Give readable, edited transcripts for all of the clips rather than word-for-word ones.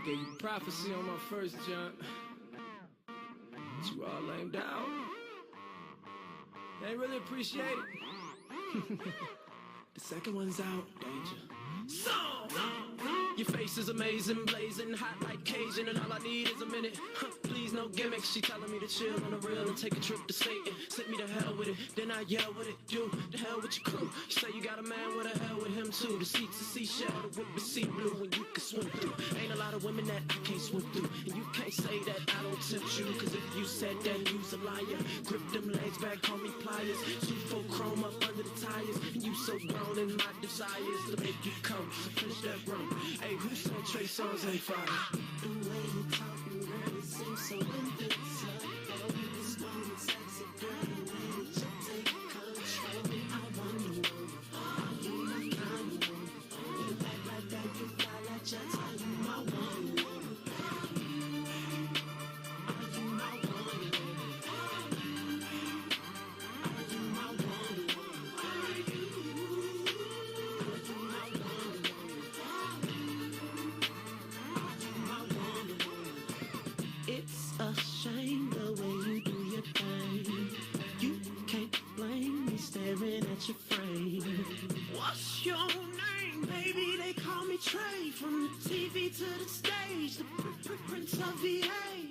Gave you prophecy on my first jump. But you all lamed out. They ain't really appreciate it. The second one's out, danger. So, your face is amazing, blazing, hot like Cajun, and all I need is a minute. Please, no gimmicks. She telling me to chill on the real and take a trip to Satan. Send me to hell with it, then I yell with it. You, the hell with your crew. You say you got a man, with the hell with him too. The seats a seashell, the whip is sea blue, and you can swim through. Ain't a lot of women that I can't swim through, and you can't say that I don't tempt you. Cause if you said that, you's a liar. Grip them legs back, call me pliers. 2-4 chrome up under the tires, and you so grown in my desires to make you come. So finish that rum. Hey, who said Trey Songz ain't fire? The way you talk, you really seem so invincible. This moment, sexy girl, the way that you take control. I want you. Are you my kind of woman? You act like that, you fly like jets. Are you my one woman? Are you my one woman? Are you my one woman? Are you? It's a shame the way you do your thing. You can't blame me staring at your frame. What's your name, baby? They call me Trey. From the TV to the stage, the Prince of VA.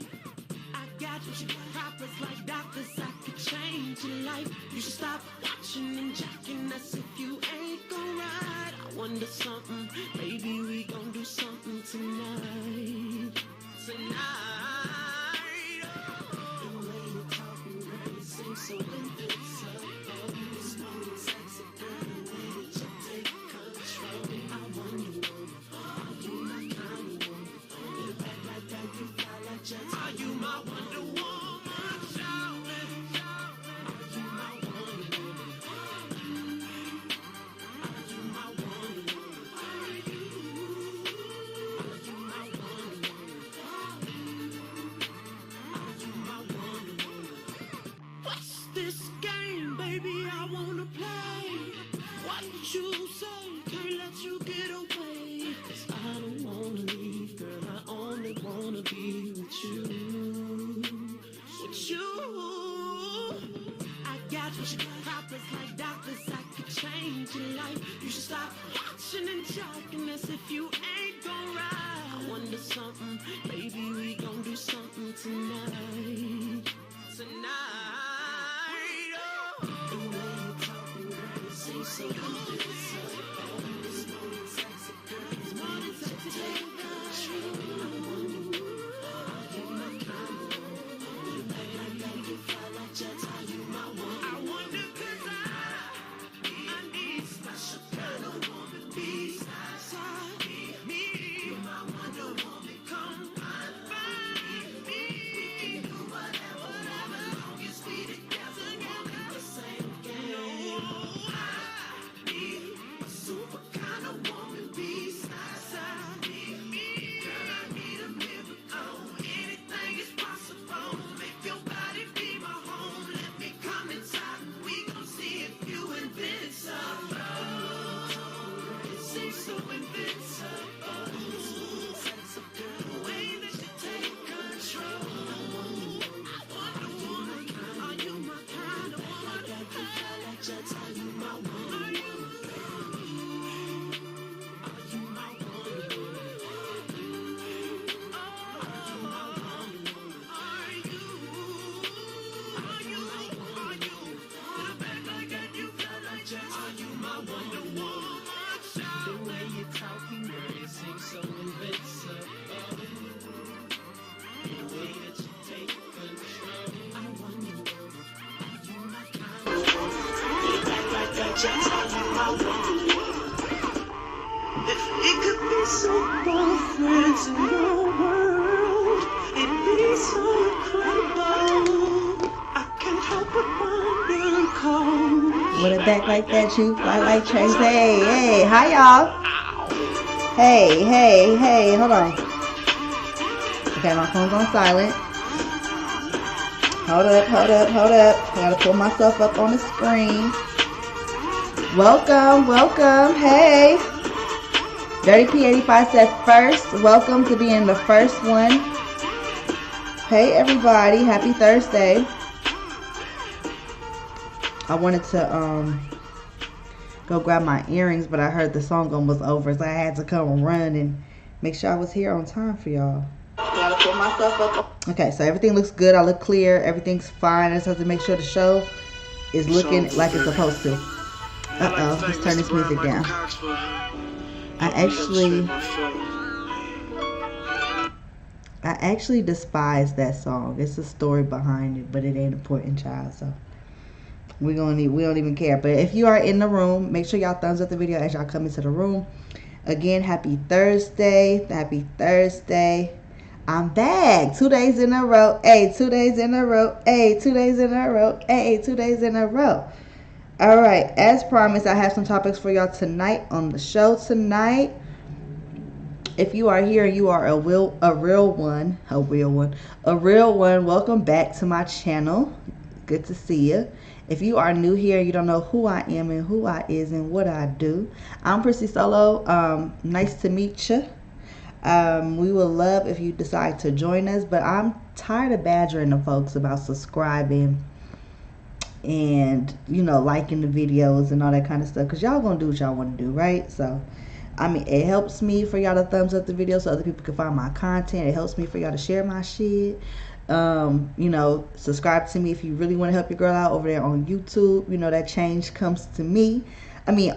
I got you proppers like doctors. I could change your life. You should stop watching and jacking us if you ain't gon' ride. I wonder something, maybe we gon' do something tonight. The way you talk, you really seem so invincible. This moment, sexy girl, the way that you take control. I want you. Are you my kind of woman? You act like that, you fly like jets. Are you my Wonder Woman? Shout it, shout it. Are you my Wonder Woman? Are you my Wonder Woman? Are you? Are you my Wonder Woman? What's this game, baby? I wanna play. What you say? Can't let you get away. 'Cause I don't wanna leave, girl. I only wanna be with you. With you. I got you proppers like doctors. I could change your life. You should stop watching and jacking us if you ain't gon' ride. I wonder something, maybe we gon' do something tonight. The way you talk, you really seem so invincible. This moment, sexy girl, this moment, sexy take control. I want you. Are you my kind of woman? You act like that, you fly like jets. Are you my one? I wonder 'cause I need special kind of woman. Beside me, you're my Wonder Woman. Come find me. We can do whatever, long as we together. The same game. I need a super kind of woman beside me. Girl, I need a miracle. Anything is possible. Make your body be my home. Let me come inside and we gon' see if you invincible. It seems so invincible. Sexy girl, the way that you take control. I wonder, are you my kind of woman? You fly like jets. Are you my one? Are you my one? Are you my one? Are you? In a bag like that, you fly like jets. Are you my Wonder Woman? The way you talk, you really seem so invincible. The way that you take control. I want you. Are you my kind of woman? You act like that, jets. Are you my Wonder Woman? If we could be so both friends in the world, it'd be so incredible. I can't help but wonder cold. With a back like that, you fly like Trace. Hey, hi y'all. Hey, hold on. Okay, my phone's on silent. Hold up. I gotta pull myself up on the screen. Welcome. Hey. Dirty P85 said first. Welcome to being the first one. Hey everybody, happy Thursday. I wanted to go grab my earrings, but I heard the song almost over, so I had to come and run and make sure I was here on time for y'all. Gotta put myself up. Okay, so everything looks good. I look clear. Everything's fine. I just have to make sure the show is looking like it's supposed to. Uh-oh, let's turn this music down. I actually despise that song. It's a story behind it, but it ain't important, child. So we don't even care. But if you are in the room, make sure y'all thumbs up the video as y'all come into the room. Again, happy Thursday. Happy Thursday. I'm back. 2 days in a row. Hey, 2 days in a row. Hey, 2 days in a row. Hey, 2 days in a row. All right, as promised, I have some topics for y'all tonight on the show tonight. If you are here and you are a real one, welcome back to my channel. Good to see you. If you are new here, you don't know who I am and who I is and what I do. I'm Prissy Solo. Nice to meet you. We would love if you decide to join us, but I'm tired of badgering the folks about subscribing and, you know, liking the videos and all that kind of stuff, because y'all gonna do what y'all want to do, right? So I mean, it helps me for y'all to thumbs up the video so other people can find my content. It helps me for y'all to share my shit. You know, subscribe to me if you really want to help your girl out over there on YouTube. You know, that change comes to me. I mean,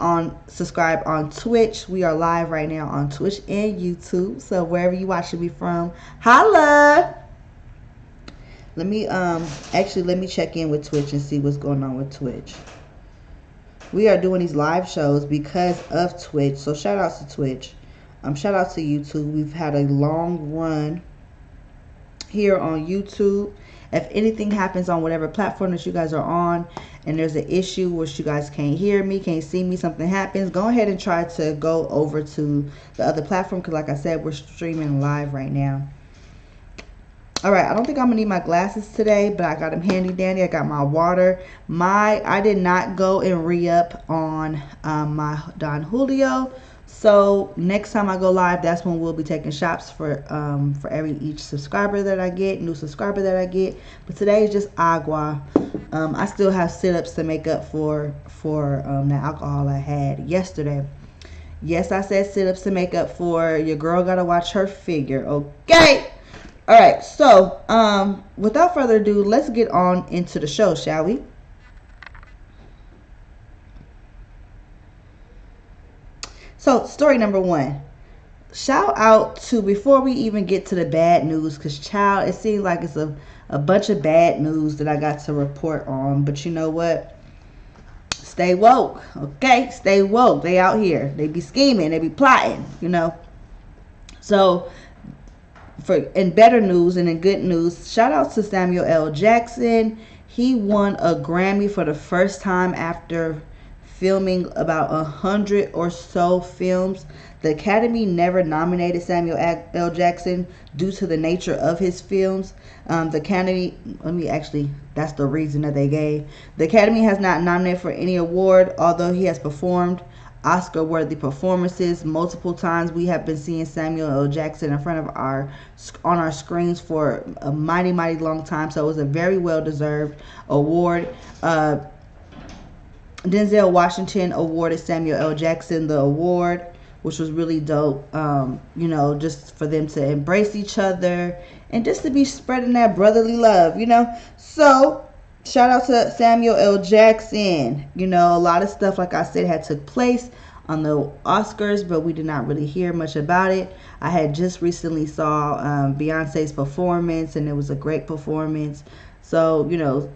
subscribe on Twitch. We are live right now on Twitch and YouTube, so wherever you watching me from, holla. Let me check in with Twitch and see what's going on with Twitch. We are doing these live shows because of Twitch, so shout out to Twitch. Shout out to YouTube. We've had a long run here on YouTube. If anything happens on whatever platform that you guys are on and there's an issue where you guys can't hear me, can't see me, something happens, go ahead and try to go over to the other platform, because like I said, we're streaming live right now. All right, I don't think I'm gonna need my glasses today, but I got them handy dandy. I got my water. I did not go and re-up on my Don Julio, so next time I go live, that's when we'll be taking shots for each subscriber that I get, new subscriber that I get. But today is just agua. I still have sit-ups to make up for the alcohol I had yesterday. Yes, I said sit-ups to make up for. Your girl gotta watch her figure, okay? All right, so without further ado, let's get on into the show, shall we? So, story number one. Shout out to, before we even get to the bad news, because, child, it seems like it's a bunch of bad news that I got to report on. But you know what? Stay woke, okay? Stay woke. They out here. They be scheming. They be plotting, you know? So, in better news and in good news, shout out to Samuel L. Jackson. He won a Grammy for the first time after filming about 100 or so films. The Academy never nominated Samuel L. Jackson due to the nature of his films. The Academy, that's the reason that they gave. The Academy has not nominated for any award, although he has performed Oscar-worthy performances multiple times. We have been seeing Samuel L. Jackson in front of on our screens for a mighty long time, so it was a very well-deserved award. Denzel Washington awarded Samuel L. Jackson the award, which was really dope. You know, just for them to embrace each other and just to be spreading that brotherly love, you know. So shout out to Samuel L. Jackson. You know, a lot of stuff, like I said, had took place on the Oscars, but we did not really hear much about it. I had just recently saw Beyonce's performance, and it was a great performance. So, you know,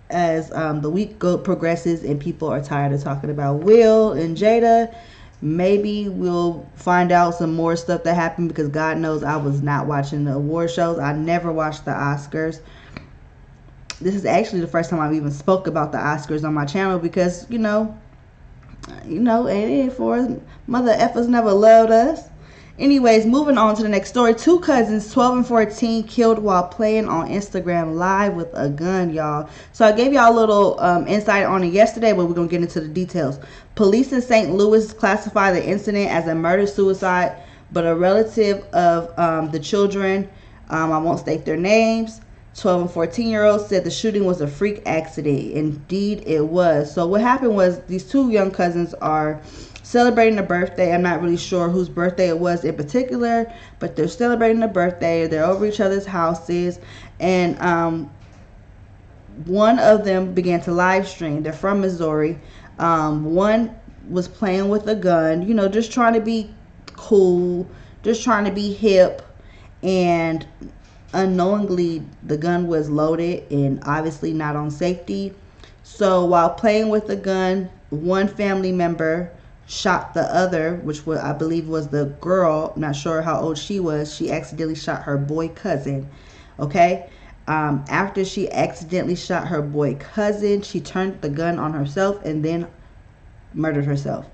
as the week progresses and people are tired of talking about Will and Jada, maybe we'll find out some more stuff that happened, because God knows I was not watching the award shows. I never watched the Oscars. This is actually the first time I've even spoke about the Oscars on my channel, because, you know, and for mother effers never loved us. Anyways, moving on to the next story. Two cousins, 12 and 14, killed while playing on Instagram Live with a gun, y'all. So I gave y'all a little insight on it yesterday, but we're going to get into the details. Police in St. Louis classify the incident as a murder-suicide, but a relative of the children, I won't state their names, 12 and 14-year-olds, said the shooting was a freak accident. Indeed, it was. So what happened was these two young cousins are celebrating a birthday. I'm not really sure whose birthday it was in particular, but they're celebrating a birthday. They're over each other's houses, and one of them began to live stream. They're from Missouri. One was playing with a gun, you know, just trying to be cool, just trying to be hip, and unknowingly the gun was loaded and obviously not on safety. So while playing with the gun, one family member shot the other, which was, I believe, was the girl. I'm not sure how old she was. She accidentally shot her boy cousin. Okay. After she accidentally shot her boy cousin, she turned the gun on herself and then murdered herself.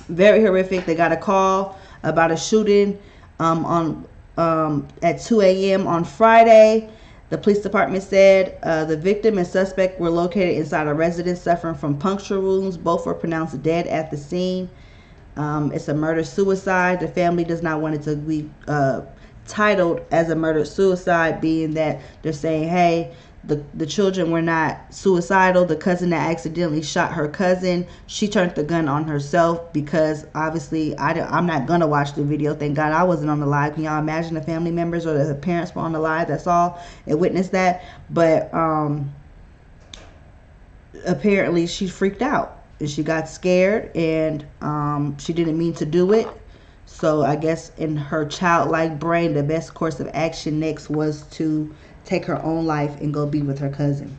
Very horrific. They got a call about a shooting at 2 a.m. on Friday. The police department said the victim and suspect were located inside a residence suffering from puncture wounds. Both were pronounced dead at the scene. It's a murder-suicide. The family does not want it to be titled as a murder-suicide, being that they're saying, hey, the children were not suicidal. The cousin that accidentally shot her cousin, she turned the gun on herself, because obviously I'm not going to watch the video. Thank God I wasn't on the live. Can y'all imagine the family members or the parents were on the live that saw and witnessed that? But apparently she freaked out and she got scared, and she didn't mean to do it. So I guess in her childlike brain, the best course of action next was to take her own life and go be with her cousin.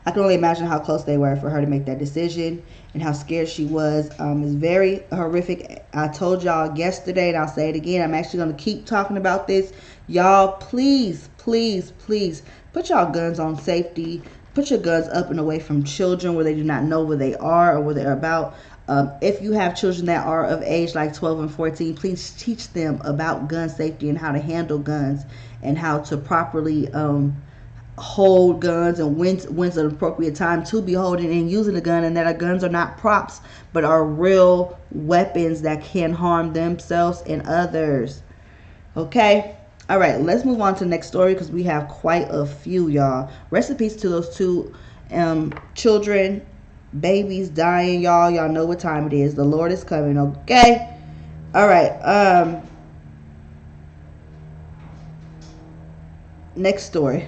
I can only imagine how close they were for her to make that decision and how scared she was. It's very horrific. I told y'all yesterday, and I'll say it again, I'm actually going to keep talking about this. Y'all, please, please, please put y'all guns on safety. Put your guns up and away from children where they do not know where they are or where they're about. If you have children that are of age like 12 and 14, please teach them about gun safety and how to handle guns and how to properly hold guns and when's an appropriate time to be holding and using a gun, and that our guns are not props but are real weapons that can harm themselves and others. Okay? All right, let's move on to the next story because we have quite a few, y'all. Rest in peace to those two children, babies dying, y'all. Y'all know what time it is. The Lord is coming, okay? All right. Next story.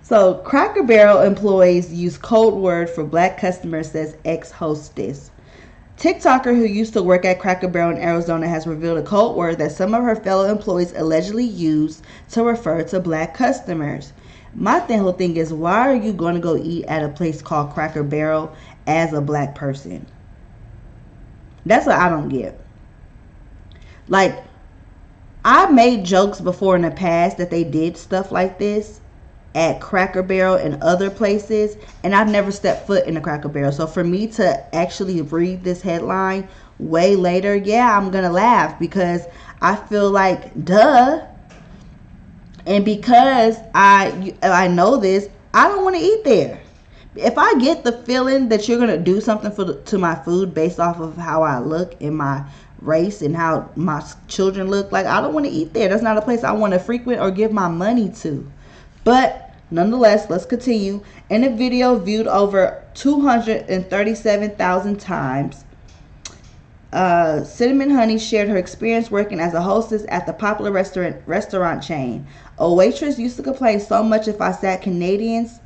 So, Cracker Barrel employees use code word for black customers, says ex-hostess. TikToker who used to work at Cracker Barrel in Arizona has revealed a code word that some of her fellow employees allegedly use to refer to black customers. My whole thing is, why are you going to go eat at a place called Cracker Barrel as a black person? That's what I don't get. Like, I made jokes before in the past that they did stuff like this at Cracker Barrel and other places, and I've never stepped foot in a Cracker Barrel. So for me to actually read this headline way later, yeah, I'm gonna laugh because I feel like, duh. And because I know this, I don't want to eat there. If I get the feeling that you're gonna do something to my food based off of how I look and my race and how my children look, like, I don't want to eat there. That's not a place I want to frequent or give my money to. But nonetheless, let's continue. In a video viewed over 237,000 times, Cinnamon Honey shared her experience working as a hostess at the popular restaurant chain. A waitress used to complain so much if I sat Canadians,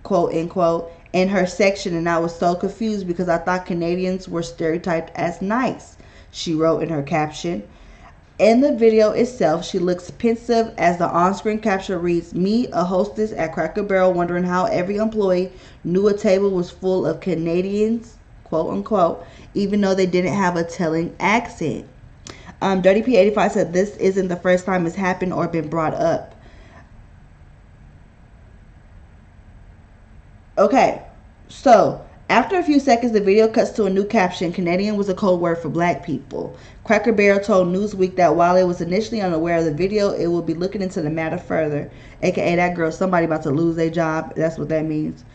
quote unquote, in her section, and I was so confused because I thought Canadians were stereotyped as nice, she wrote in her caption. In the video itself, she looks pensive as the on-screen capture reads, "Me, a hostess at Cracker Barrel, wondering how every employee knew a table was full of Canadians, quote unquote, even though they didn't have a telling accent." Dirty P85 said this isn't the first time it's happened or been brought up. Okay, so After a few seconds, the video cuts to a new caption. Canadian was a code word for black people. Cracker Barrel told Newsweek that while it was initially unaware of the video, it will be looking into the matter further. AKA that girl, somebody about to lose their job. That's what that means.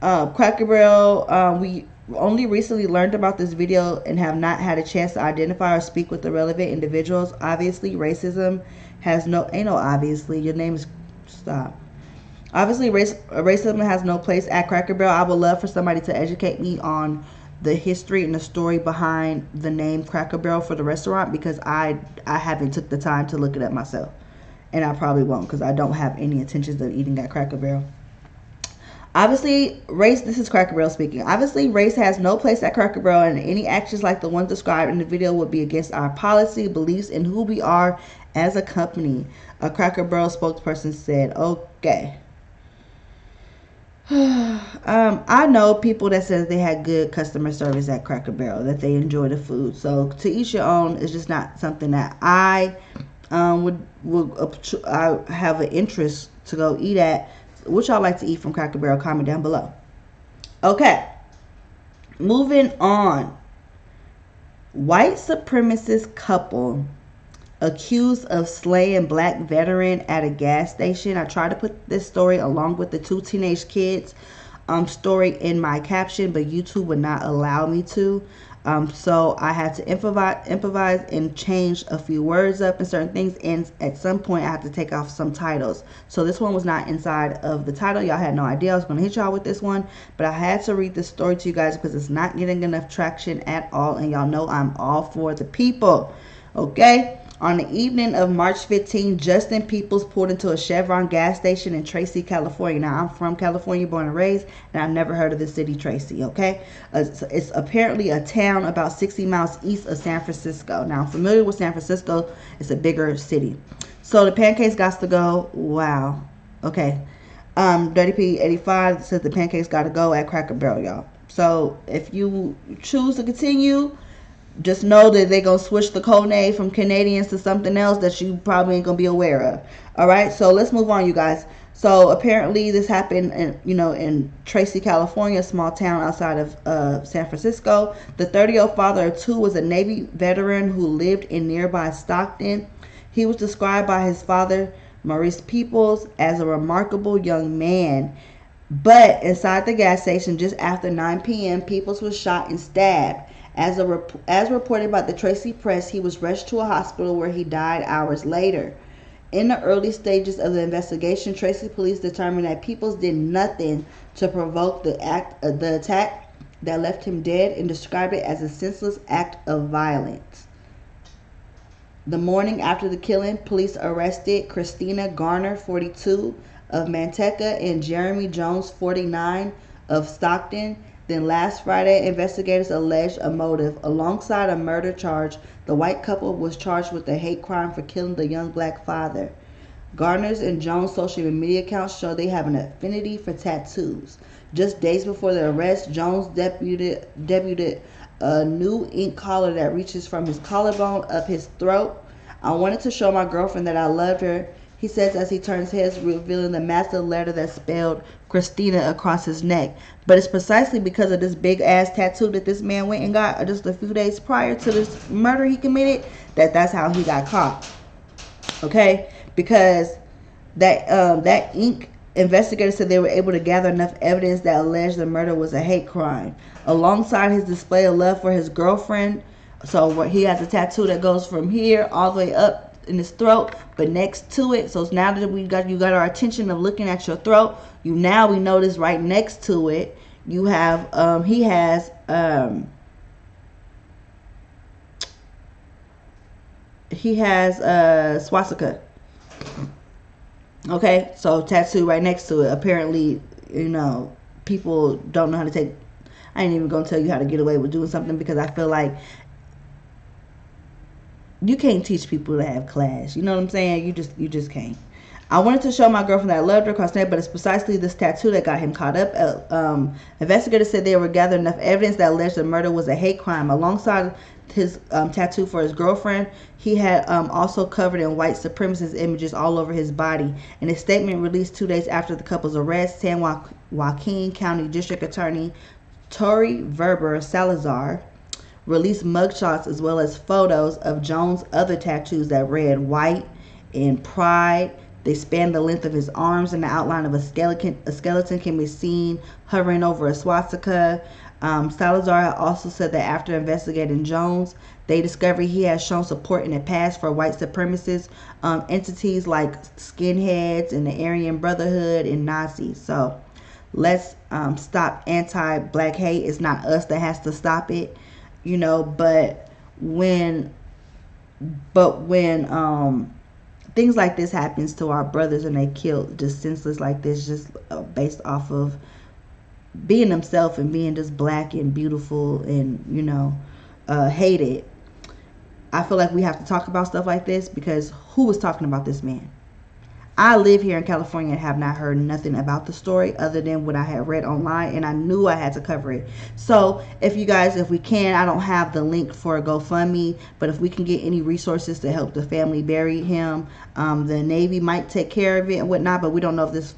Cracker Barrel, we only recently learned about this video and have not had a chance to identify or speak with the relevant individuals. Obviously, racism has no, ain't no obviously, your name is, stop. Obviously, racism has no place at Cracker Barrel. I would love for somebody to educate me on the history and the story behind the name Cracker Barrel for the restaurant, because I haven't took the time to look it up myself. And I probably won't, because I don't have any intentions of eating at Cracker Barrel. Obviously, this is Cracker Barrel speaking. Obviously, race has no place at Cracker Barrel, and any actions like the ones described in the video would be against our policy, beliefs, and who we are as a company. A Cracker Barrel spokesperson said, okay. I know people that says they had good customer service at Cracker Barrel, that they enjoy the food. So to each your own is just not something that I I have an interest to go eat at. What y'all like to eat from Cracker Barrel? Comment down below. Okay, moving on. White supremacist couple accused of slaying black veteran at a gas station. I tried to put this story along with the 2 teenage kids story in my caption, but YouTube would not allow me to. So I had to improvise and change a few words up and certain things, and at some point I had to take off some titles. So this one was not inside of the title. Y'all had no idea I was going to hit y'all with this one, but I had to read this story to you guys because it's not getting enough traction at all, and y'all know I'm all for the people. Okay. On the evening of March 15, Justin Peoples pulled into a Chevron gas station in Tracy, California. Now, I'm from California, born and raised, and I've never heard of the city Tracy, okay? It's apparently a town about 60 miles east of San Francisco. Now, I'm familiar with San Francisco. It's a bigger city. So the pancakes got to go. Wow. Okay. Dirty P 85 says the pancakes got to go at Cracker Barrel, y'all. So if you choose to continue, just know that they're going to switch the code name from Canadians to something else that you probably ain't going to be aware of. All right, so let's move on, you guys. So apparently this happened in Tracy, California, a small town outside of San Francisco. The 30-year-old father of 2 was a Navy veteran who lived in nearby Stockton. He was described by his father, Maurice Peoples, as a remarkable young man. But inside the gas station just after 9 p.m., Peoples was shot and stabbed. As reported by the Tracy Press, he was rushed to a hospital where he died hours later. In the early stages of the investigation, Tracy police determined that Peoples did nothing to provoke the attack that left him dead, and described it as a senseless act of violence. The morning after the killing, police arrested Christina Garner, 42, of Manteca, and Jeremy Jones, 49, of Stockton. Then last Friday, investigators alleged a motive. Alongside a murder charge, the white couple was charged with a hate crime for killing the young black father. Garner's and Jones' social media accounts show they have an affinity for tattoos. Just days before the arrest, Jones debuted a new ink collar that reaches from his collarbone up his throat. I wanted to show my girlfriend that I loved her, he says as he turns heads, revealing the massive letter that spelled Christina across his neck. But it's precisely because of this big ass tattoo that this man went and got just a few days prior to this murder he committed, that's how he got caught. Okay? Because that ink, investigators said they were able to gather enough evidence that alleged the murder was a hate crime. Alongside his display of love for his girlfriend, so he has a tattoo that goes from here all the way up in his throat, but next to it, so now that you got our attention of looking at your throat, we notice right next to it you have he has swastika. Okay, so tattoo right next to it. Apparently, people don't know how to take. I ain't even gonna tell you how to get away with doing something, because I feel like you can't teach people to have class. You know what I'm saying? You just can't. I wanted to show my girlfriend that I loved her across the neck, but it's precisely this tattoo that got him caught up. Investigators said they were gathering enough evidence that alleged the murder was a hate crime. Alongside his tattoo for his girlfriend, he had also covered in white supremacist images all over his body. In a statement released 2 days after the couple's arrest, San Joaquin County District Attorney Tori Verber Salazar released mugshots as well as photos of Jones' other tattoos that read white and pride. They span the length of his arms, and the outline of a skeleton can be seen hovering over a swastika. Salazar also said that after investigating Jones, they discovered he has shown support in the past for white supremacist entities like skinheads and the Aryan Brotherhood and Nazis. So let's stop anti-black hate. It's not us that has to stop it, you know. But when things like this happens to our brothers and they killed just senseless like this, just based off of being themselves and being just black and beautiful and, you know, hated, I feel like we have to talk about stuff like this, because who was talking about this man? I live here in California and have not heard nothing about the story other than what I had read online, and I knew I had to cover it. So if you guys, if we can, I don't have the link for a GoFundMe, but if we can get any resources to help the family bury him, the Navy might take care of it and whatnot, but we don't know if this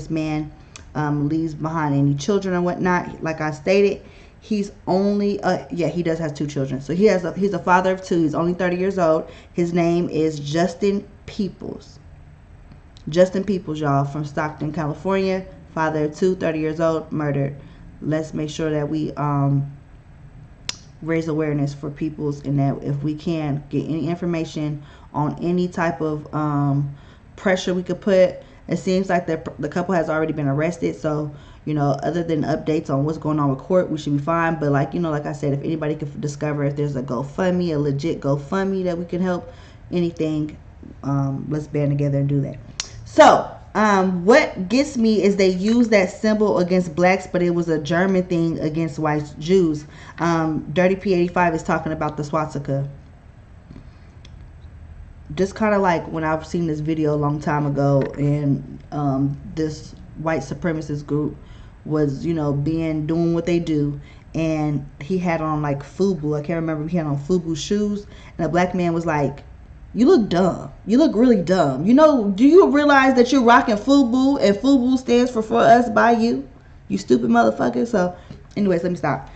man leaves behind any children or whatnot. Like I stated, he's only he does have 2 children. So he's a father of 2. He's only 30 years old. His name is Justin Peoples. Justin Peoples, y'all, from Stockton, California. Father of 2, 30 years old, murdered. Let's make sure that we raise awareness for Peoples, and that if we can get any information on any type of pressure we could put. It seems like the couple has already been arrested, so, you know, other than updates on what's going on with court, we should be fine. But like, you know, like I said, if anybody could discover if there's a GoFundMe, a legit GoFundMe that we can help, anything, let's band together and do that. So what gets me is they use that symbol against blacks, but it was a German thing against white Jews. Dirty P85 is talking about the swastika. Just kind of like when I've seen this video a long time ago, and this white supremacist group was, you know, doing what they do, and he had on like FUBU. I can't remember. He had on FUBU shoes, and a black man was like, "You look dumb. You look really dumb. You know, do you realize that you're rocking FUBU, and FUBU stands for us by you? You stupid motherfucker." So, anyways, let me stop.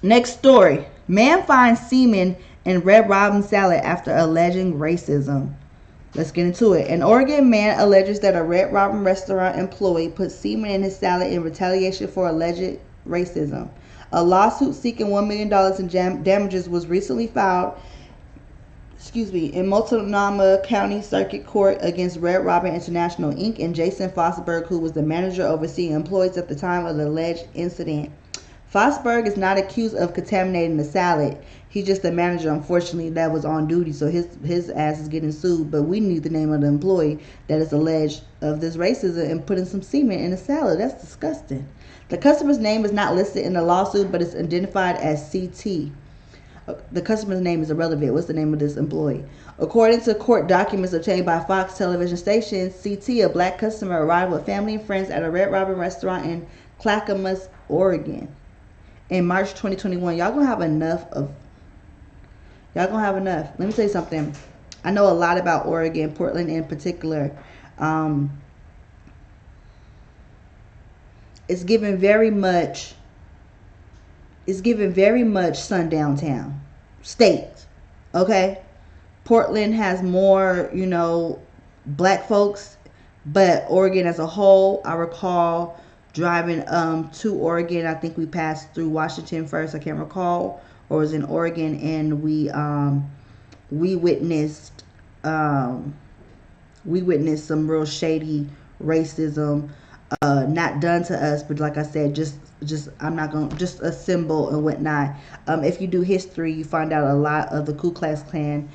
Next story: man finds semen in Red Robin salad after alleging racism. Let's get into it. An Oregon man alleges that a Red Robin restaurant employee put semen in his salad in retaliation for alleged racism. A lawsuit seeking $1 million in damages was recently filed in Multnomah County Circuit Court against Red Robin International Inc. and Jason Fosberg, who was the manager overseeing employees at the time of the alleged incident. Fosberg is not accused of contaminating the salad. He's just the manager, unfortunately, that was on duty, so his ass is getting sued. But we need the name of the employee that is alleged of this racism and putting some semen in the salad. That's disgusting. The customer's name is not listed in the lawsuit, but it's identified as CT. The customer's name is irrelevant. What's the name of this employee? According to court documents obtained by Fox television station, CT, a black customer, arrived with family and friends at a Red Robin restaurant in Clackamas, Oregon in March 2021. Y'all gonna have enough. Let me tell you something. I know a lot about Oregon, Portland in particular. It's given very much sundown town state. Okay, Portland has more, you know, black folks, but Oregon as a whole, I recall driving to Oregon. I think we passed through Washington first. I can't recall, or was in Oregon, and we witnessed some real shady racism, not done to us, but like I said, just a symbol and whatnot. If you do history, you find out a lot of the Ku Klux Klan.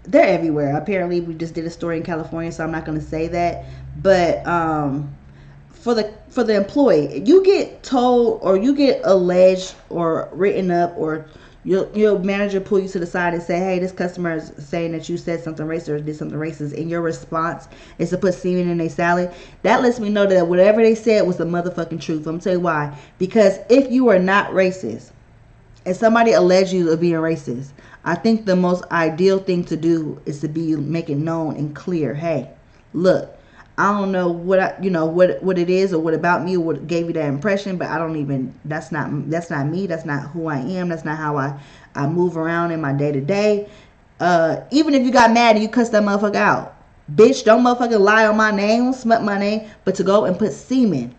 They're everywhere. Apparently, we just did a story in California, so I'm not going to say that. But for the employee, you get told or you get alleged or written up, or your manager pull you to the side and say, "Hey, this customer is saying that you said something racist or did something racist," and your response is to put semen in their salad. That lets me know that whatever they said was the motherfucking truth. I'm gonna tell you why. Because if you are not racist and somebody alleges you of being racist, I think the most ideal thing to do is to make it known and clear. Hey, look, I don't know what what it is or what about me or what gave you that impression, but I don't even. That's not me. That's not who I am. That's not how I move around in my day to day. Even if you got mad and you cussed that motherfucker out, bitch, don't motherfucking lie on my name, smut my name, but to go and put semen,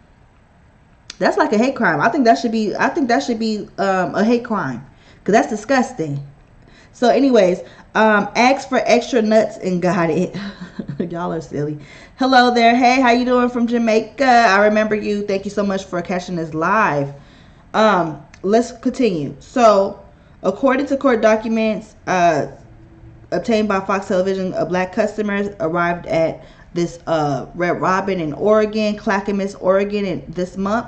that's like a hate crime. I think that should be. A hate crime, because that's disgusting. So, anyways, asked for extra nuts and got it. Y'all are silly. Hello there. Hey, how you doing from Jamaica? I remember you. Thank you so much for catching this live. Let's continue. So, according to court documents obtained by Fox Television, a black customer arrived at this Red Robin in Oregon, Clackamas, Oregon, in this month.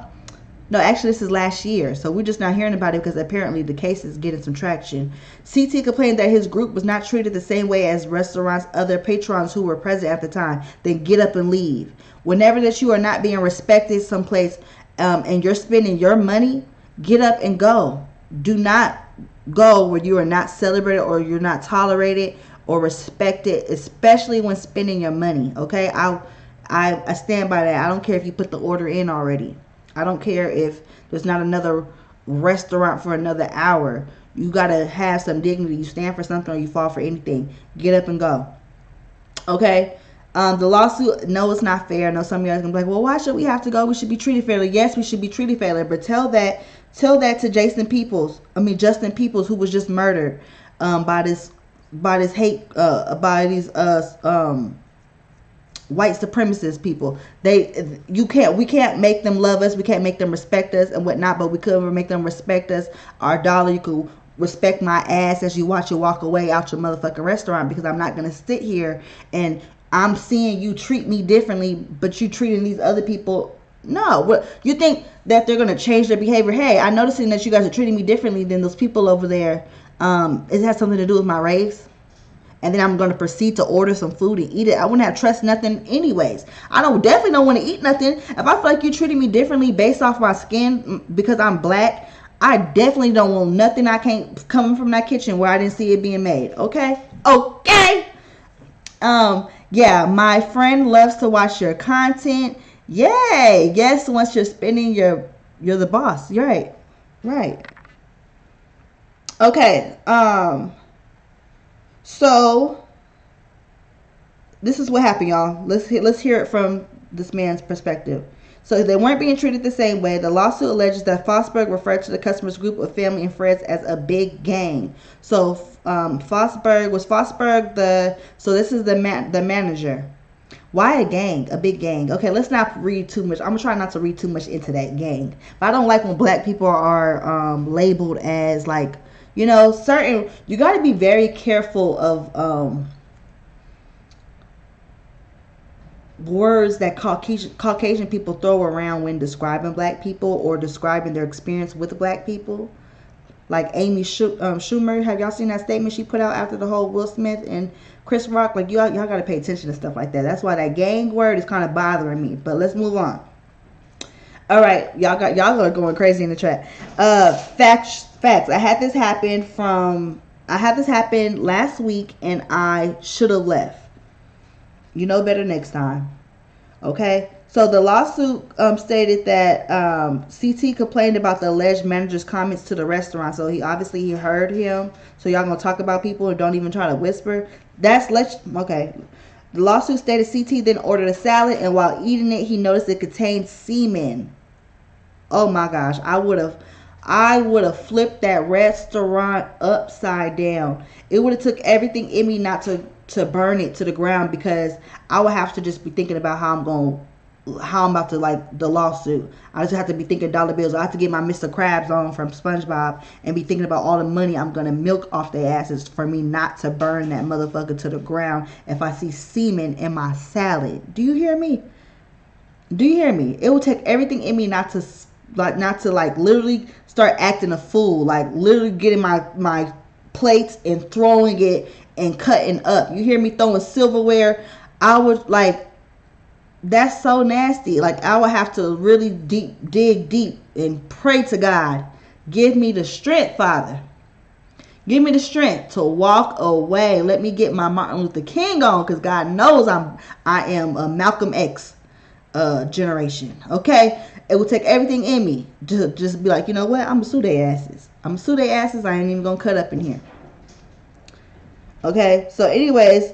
No, actually, this is last year. So we're just not hearing about it because apparently the case is getting some traction. CT complained that his group was not treated the same way as restaurants' other patrons who were present at the time. Then get up and leave. Whenever that you are not being respected someplace and you're spending your money, get up and go. Do not go where you are not celebrated or you're not tolerated or respected, especially when spending your money. Okay, I stand by that. I don't care if you put the order in already. I don't care if there's not another restaurant for another hour. You gotta have some dignity. You stand for something or you fall for anything. Get up and go. Okay. The lawsuit, no, it's not fair. I know some of you guys gonna be like, well, why should we have to go? We should be treated fairly. Yes, we should be treated fairly. But tell that to Justin Peoples, who was just murdered by these white supremacist people. We can't make them love us, we can't make them respect us and whatnot, but we could make them respect us. Our dollar, you could respect my ass as you watch it walk away out your motherfucking restaurant, because I'm not gonna sit here and I'm seeing you treat me differently, but you treating these other people. No, what you think that they're gonna change their behavior? Hey, I'm noticing that you guys are treating me differently than those people over there. It has something to do with my race. And then I'm going to proceed to order some food and eat it. I wouldn't have trust nothing anyways. I definitely don't want to eat nothing. If I feel like you're treating me differently based off my skin because I'm black, I definitely don't want nothing I can't coming from that kitchen where I didn't see it being made. Okay? Okay. Yeah, my friend loves to watch your content. Yay. Yes, once you're spending you're the boss. You're right. Right. Okay. So this is what happened, y'all. Let's hear it from this man's perspective. So they weren't being treated the same way. The lawsuit alleges that Fosberg referred to the customer's group of family and friends as a big gang. So so this is the manager. Why a gang? A big gang. Okay, let's not read too much. I'm gonna try not to read too much into that gang. But I don't like when black people are labeled as like, certain, you got to be very careful of words that Caucasian people throw around when describing black people or describing their experience with black people. Like Amy Schumer, have y'all seen that statement she put out after the whole Will Smith and Chris Rock? Like, y'all got to pay attention to stuff like that. That's why that gang word is kind of bothering me. But let's move on. All right, y'all are going crazy in the chat. Facts. I had this happen last week, and I should have left. You know better next time. Okay. So the lawsuit stated that CT complained about the alleged manager's comments to the restaurant. So he heard him. So y'all gonna talk about people and don't even try to whisper. Okay. The lawsuit stated CT then ordered a salad, and while eating it, he noticed it contained semen. Oh my gosh, I would have flipped that restaurant upside down. It would have took everything in me not to burn it to the ground, because I would have to just be thinking about how I'm about to like the lawsuit. I just have to be thinking dollar bills. I have to get my Mr. Krabs on from SpongeBob and be thinking about all the money I'm gonna milk off their asses for me not to burn that motherfucker to the ground if I see semen in my salad. Do you hear me? It would take everything in me not to literally start acting a fool, like literally getting my plates and throwing it and cutting up. You hear me? Throwing silverware. I would that's so nasty. Like, I would have to really dig deep and pray to God, give me the strength, Father. Give me the strength to walk away. Let me get my Martin Luther King on, because God knows I am a Malcolm X generation. Okay, it will take everything in me to just be like, you know what? I'm gonna sue their asses. I ain't even gonna cut up in here. Okay. So, anyways,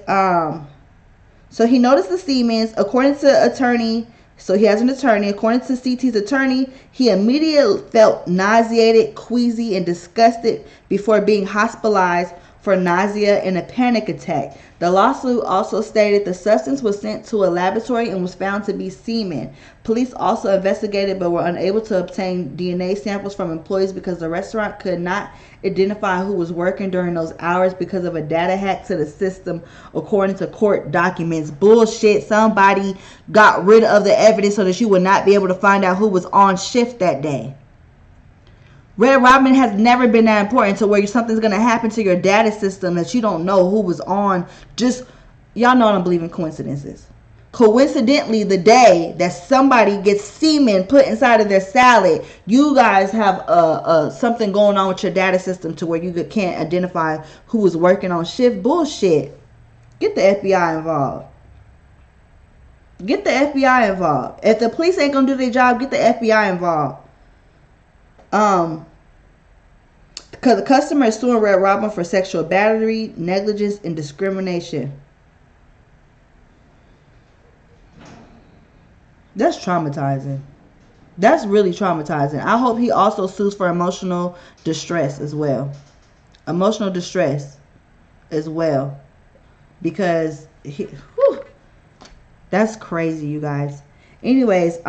so he noticed the Siemens. According to attorney, so he has an attorney. According to CT's attorney, he immediately felt nauseated, queasy, and disgusted before being hospitalized for nausea and a panic attack. The lawsuit also stated the substance was sent to a laboratory and was found to be semen. Police also investigated but were unable to obtain DNA samples from employees because the restaurant could not identify who was working during those hours because of a data hack to the system, according to court documents. Bullshit. Somebody got rid of the evidence so that you would not be able to find out who was on shift that day. Red Robin has never been that important to where something's going to happen to your data system that you don't know who was on. Just, y'all know I don't believe in coincidences. Coincidentally, the day that somebody gets semen put inside of their salad, you guys have something going on with your data system to where you can't identify who was working on shift. Bullshit. Get the FBI involved. Get the FBI involved. If the police ain't going to do their job, get the FBI involved. Because the customer is suing Red Robin for sexual battery, negligence, and discrimination. That's traumatizing. That's really traumatizing. I hope he also sues for emotional distress as well. Emotional distress as well. Because that's crazy, you guys. Anyways,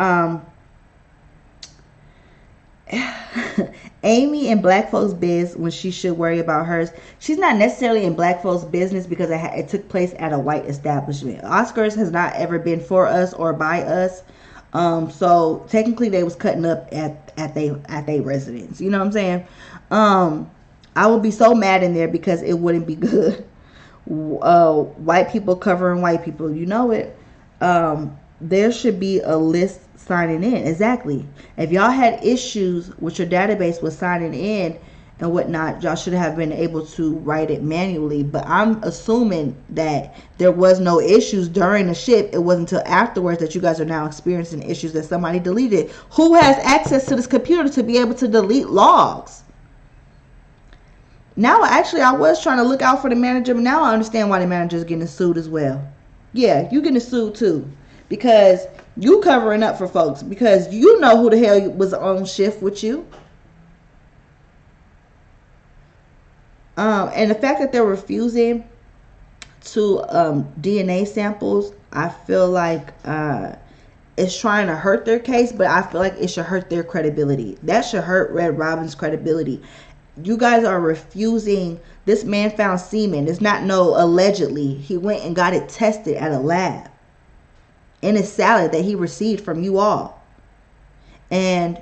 Amy in black folks' biz when she should worry about hers. She's not necessarily in black folks' business because it took place at a white establishment. Oscars has not ever been for us or by us. So technically they was cutting up at they residence. You know what I'm saying? I would be so mad in there because it wouldn't be good. White people covering white people. You know it. There should be a list signing in. Exactly. If y'all had issues with your database with signing in and whatnot, y'all should have been able to write it manually. But I'm assuming that there was no issues during the shift. It wasn't until afterwards that you guys are now experiencing issues that somebody deleted. Who has access to this computer to be able to delete logs? Now, actually, I was trying to look out for the manager, but now I understand why the manager is getting sued as well. Yeah, you getting sued too. Because you covering up for folks. Because you know who the hell was on shift with you. And the fact that they're refusing to DNA samples, I feel like it's trying to hurt their case. But I feel like it should hurt their credibility. That should hurt Red Robin's credibility. You guys are refusing. This man found semen. It's not no allegedly. He went and got it tested at a lab. In his salad that he received from you all. And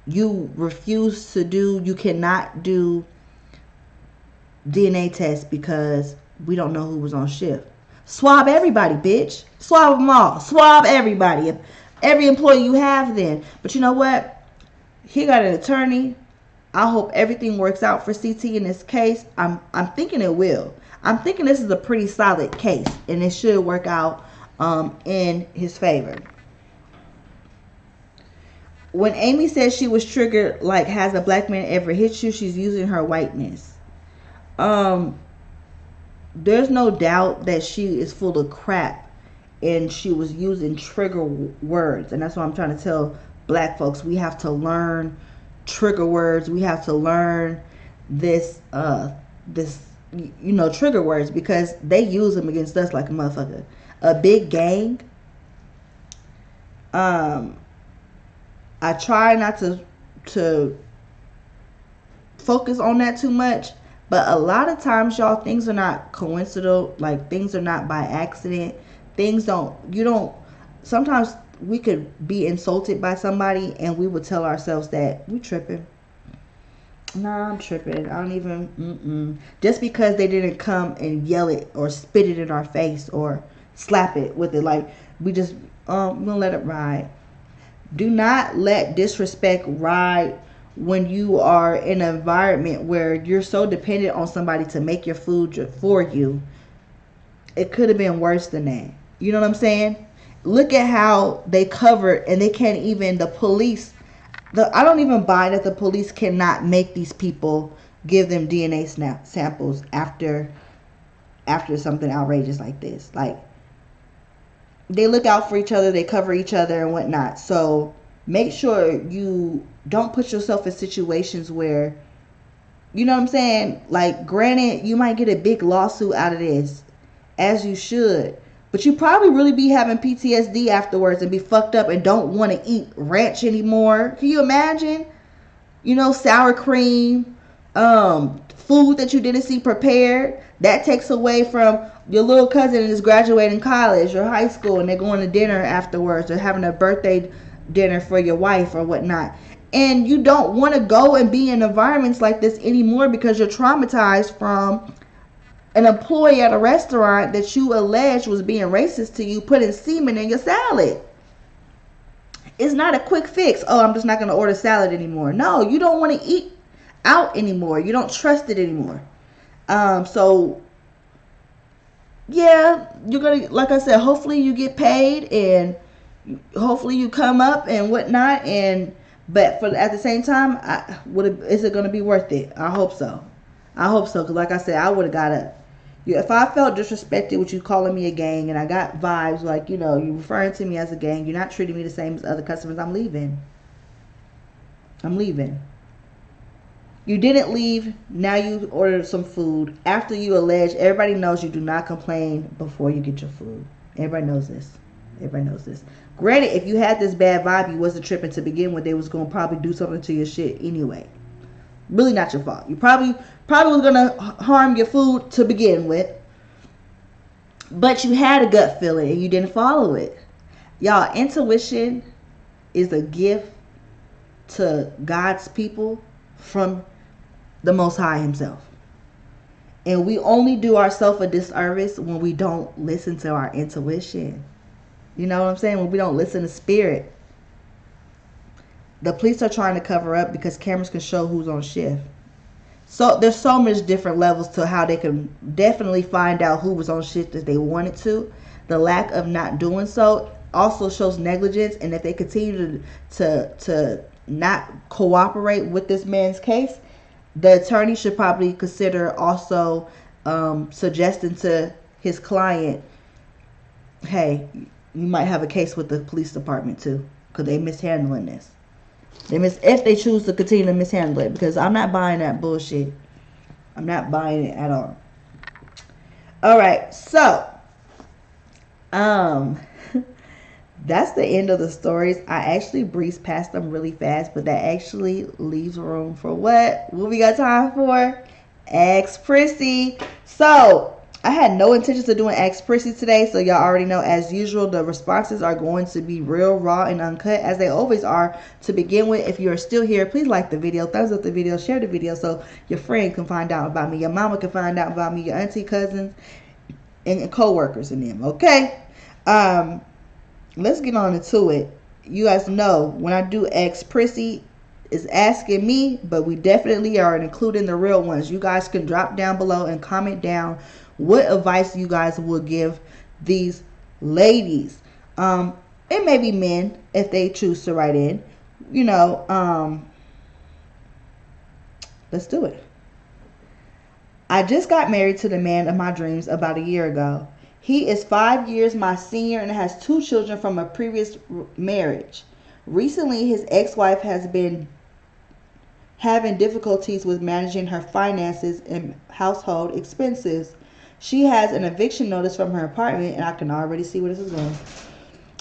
you refuse to do, you cannot do DNA tests because we don't know who was on shift. Swab everybody, bitch. Swab them all. Swab everybody. Every employee you have then. But you know what? He got an attorney. I hope everything works out for CT in this case. I'm thinking it will. I'm thinking this is a pretty solid case. And it should work out in his favor. When Amy says she was triggered, like, has a black man ever hit you, she's using her whiteness. There's no doubt that she is full of crap and she was using trigger words. And that's what I'm trying to tell black folks. We have to learn trigger words. We have to learn this trigger words, because they use them against us like a motherfucker. A big gang. I try not to focus on that too much, but a lot of times, y'all, things are not coincidental. Like, things are not by accident. Sometimes we could be insulted by somebody and we would tell ourselves that we tripping. Nah, I'm tripping. I don't even just because they didn't come and yell it or spit it in our face or slap it with it, like, we just we'll let it ride. Do not let disrespect ride when you are in an environment where you're so dependent on somebody to make your food for you. It could have been worse than that. You know what I'm saying? Look at how they covered, and they can't even, the police, I don't even buy that the police cannot make these people give them DNA samples after something outrageous like this. Like, they look out for each other, they cover each other and whatnot. So make sure you don't put yourself in situations where, you know what I'm saying? Like, granted, you might get a big lawsuit out of this, as you should, but you probably really be having PTSD afterwards and be fucked up and don't want to eat ranch anymore. Can you imagine? You know, sour cream, food that you didn't see prepared. That takes away from your little cousin is graduating college or high school, and they're going to dinner afterwards, or having a birthday dinner for your wife or whatnot. And you don't want to go and be in environments like this anymore because you're traumatized from an employee at a restaurant that you allege was being racist to you, putting semen in your salad. It's not a quick fix. Oh, I'm just not going to order salad anymore. No, you don't want to eat out anymore. You don't trust it anymore. So yeah, you're going to, like I said, hopefully you get paid, and hopefully you come up and whatnot. But at the same time, is it going to be worth it? I hope so. Because like I said, I would have got up. If I felt disrespected with you calling me a gang, and I got vibes like, you know, you referring to me as a gang, you're not treating me the same as other customers, I'm leaving. You didn't leave. Now you ordered some food after you allege. Everybody knows you do not complain before you get your food. Everybody knows this. Granted, if you had this bad vibe, you wasn't tripping to begin with. They was going to probably do something to your shit anyway. Really not your fault. You probably was going to harm your food to begin with. But you had a gut feeling and you didn't follow it. Y'all, intuition is a gift to God's people from the Most High himself. And we only do ourselves a disservice when we don't listen to our intuition. You know what I'm saying? When we don't listen to spirit. The police are trying to cover up because cameras can show who's on shift. So there's so much different levels to how they can definitely find out who was on shift if they wanted to. The lack of not doing so also shows negligence, and if they continue to not cooperate with this man's case, the attorney should probably consider also suggesting to his client, hey, you might have a case with the police department too, because they mishandling this. If they choose to continue to mishandle it, because I'm not buying that bullshit. I'm not buying it at all. All right, so that's the end of the stories. I actually breezed past them really fast, but that actually leaves room for what we got time for? Ask Prissy. So I had no intentions of doing Ask Prissy today, so y'all already know, as usual, the responses are going to be real, raw, and uncut, as they always are to begin with. If you're still here, please like the video, thumbs up the video, share the video so your friend can find out about me, your mama can find out about me, your auntie, cousins, and co-workers and them, okay? Let's get on into it. You guys know, when I do Ask Prissy, is asking me, but we definitely are including the real ones. You guys can drop down below and comment down what advice you guys will give these ladies. It may be men if they choose to write in. You know, let's do it. I just got married to the man of my dreams about a year ago. He is 5 years my senior and has 2 children from a previous marriage. Recently, his ex-wife has been having difficulties with managing her finances and household expenses. She has an eviction notice from her apartment, and I can already see where this is going.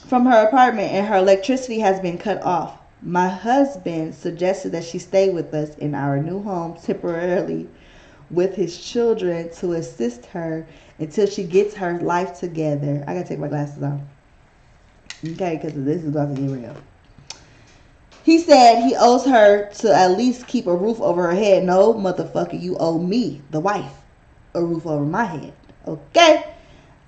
From her apartment, and her electricity has been cut off. My husband suggested that she stay with us in our new home temporarily with his children to assist her until she gets her life together. I gotta take my glasses off. Okay, because this is about to get real. He said he owes her to at least keep a roof over her head. No, motherfucker, you owe me, the wife, a roof over my head. Okay?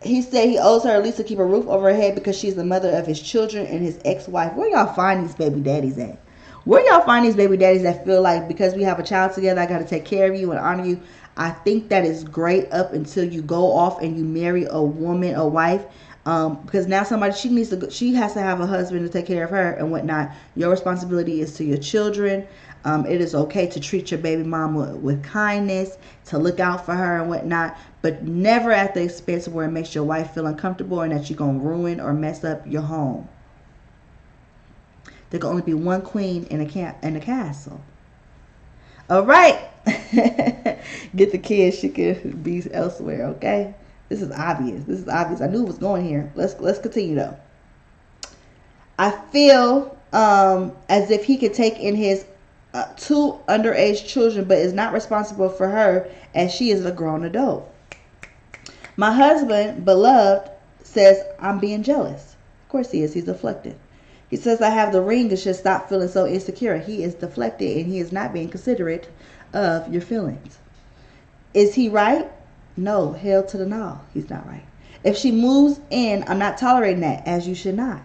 He said he owes her at least to keep a roof over her head because she's the mother of his children and his ex-wife. Where y'all find these baby daddies at? Where y'all find these baby daddies that feel like because we have a child together, I got to take care of you and honor you? I think that is great up until you go off and you marry a woman, a wife. Because now she has to have a husband to take care of her and whatnot. Your responsibility is to your children. It is okay to treat your baby mama with kindness, to look out for her and whatnot, but never at the expense of where it makes your wife feel uncomfortable and that you're going to ruin or mess up your home. There can only be one queen in a castle. All right. Get the kids. She can be elsewhere, okay? This is obvious. I knew it was going here. Let's continue, though. I feel as if he could take in his 2 underage children, but is not responsible for her as she is a grown adult. My husband, beloved, says I'm being jealous. Of course he is. He's deflected. He says I have the ring and should stop feeling so insecure. He is deflected and he is not being considerate of your feelings. Is he right? No. Hell to the no. He's not right. If she moves in, I'm not tolerating that, as you should not.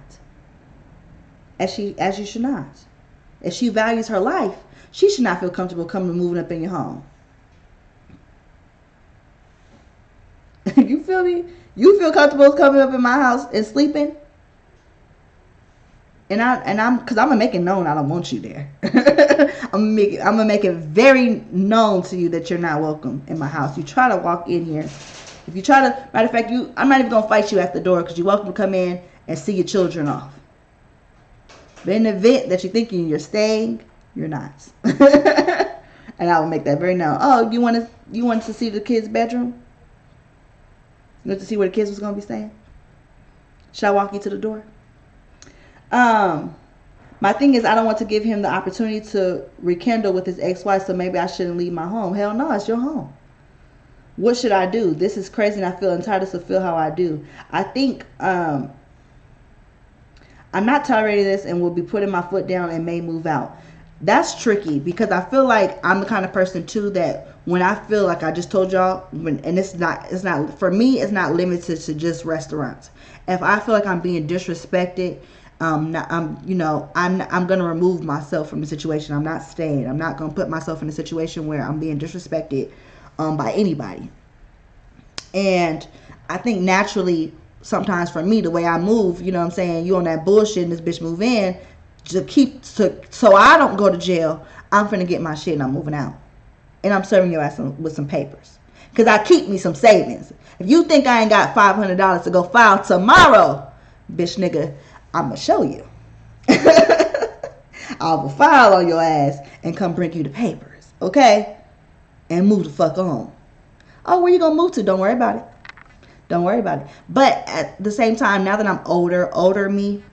As you should not. If she values her life, she should not feel comfortable coming and moving up in your home. You feel me? You feel comfortable coming up in my house and sleeping? And I'm gonna make it known I don't want you there. I'm gonna make it very known to you that you're not welcome in my house. You try to walk in here. If you try to, matter of fact, I'm not even gonna fight you at the door because you're welcome to come in and see your children off. But in the event that you're thinking you're staying, you're not. And I will make that very known. Oh, you wanted to see the kids' bedroom? You wanted to see where the kids was gonna be staying? Should I walk you to the door? My thing is I don't want to give him the opportunity to rekindle with his ex-wife, so maybe I shouldn't leave my home. Hell no, it's your home. What should I do? This is crazy and I feel entitled to feel how I do. I think I'm not tolerating this and will be putting my foot down and may move out. That's tricky because I feel like I'm the kind of person too that when I feel like I just told y'all, and it's not for me, it's not limited to just restaurants. If I feel like I'm being disrespected, I'm gonna remove myself from the situation. I'm not staying. I'm not gonna put myself in a situation where I'm being disrespected by anybody. And I think naturally, sometimes for me, the way I move, you know what I'm saying, you on that bullshit and this bitch move in so I don't go to jail. I'm finna get my shit and I'm moving out. And I'm serving your ass with some papers. Because I keep me some savings. If you think I ain't got $500 to go file tomorrow, bitch nigga, I'm going to show you. I will file on your ass and come bring you the papers. Okay? And move the fuck on. Oh, where you going to move to? Don't worry about it. Don't worry about it. But at the same time, now that I'm older me,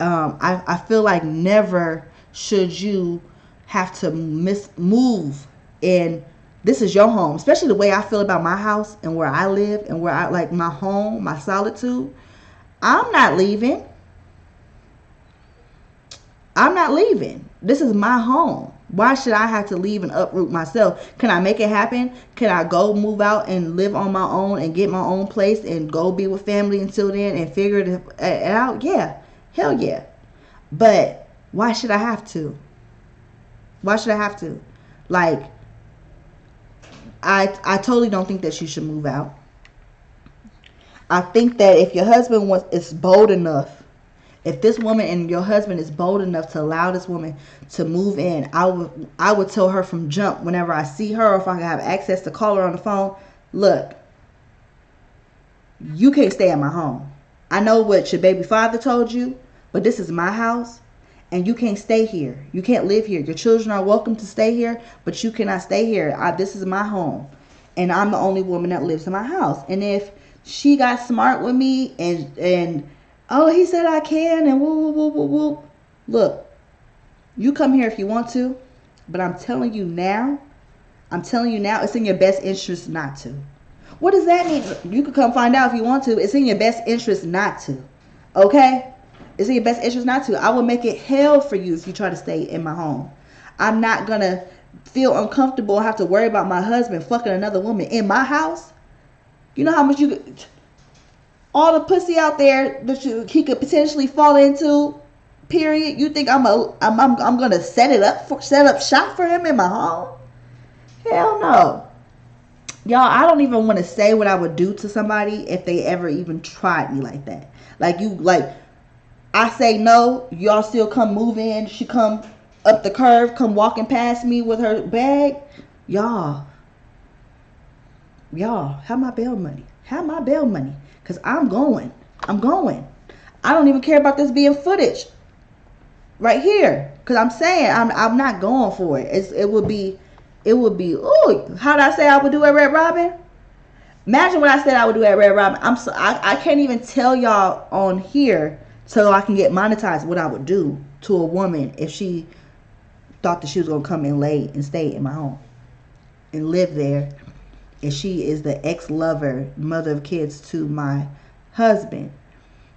I feel like never should you have to move in. This is your home, especially the way I feel about my house and where I live and where I like my home, my solitude. I'm not leaving. I'm not leaving. This is my home. Why should I have to leave and uproot myself? Can I make it happen? Can I go move out and live on my own and get my own place and go be with family until then and figure it out? Yeah. Hell yeah. But why should I have to? Why should I have to? Like, I totally don't think that you should move out. I think that if your husband is bold enough, if this woman and your husband is bold enough to allow this woman to move in, I would tell her from jump whenever I see her or if I have access to call her on the phone, look, you can't stay at my home. I know what your baby father told you, but this is my house and you can't stay here. You can't live here. Your children are welcome to stay here, but you cannot stay here. This is my home and I'm the only woman that lives in my house. And if she got smart with me and oh, he said I can and woo. Look, you come here if you want to, but I'm telling you now, it's in your best interest not to. What does that mean? You can come find out if you want to. It's in your best interest not to. Okay? It's in your best interest not to. I will make it hell for you if you try to stay in my home. I'm not going to feel uncomfortable or have to worry about my husband fucking another woman in my house. You know how much all the pussy out there that he could potentially fall into, period, you think I'm gonna set up shop for him in my home? Hell no. Y'all, I don't even want to say what I would do to somebody if they ever even tried me like that. Like I say no, y'all still come move in. She come up the curve, come walking past me with her bag. Y'all, have my bail money. Have my bail money. Because I'm going. I don't even care about this being footage right here. Because I'm saying I'm not going for it. It would be, ooh, how did I say I would do at Red Robin? Imagine what I said I would do at Red Robin. I can't even tell y'all on here so I can get monetized what I would do to a woman if she thought that she was going to come and lay and stay in my home and live there. And she is the ex-lover, mother of kids to my husband.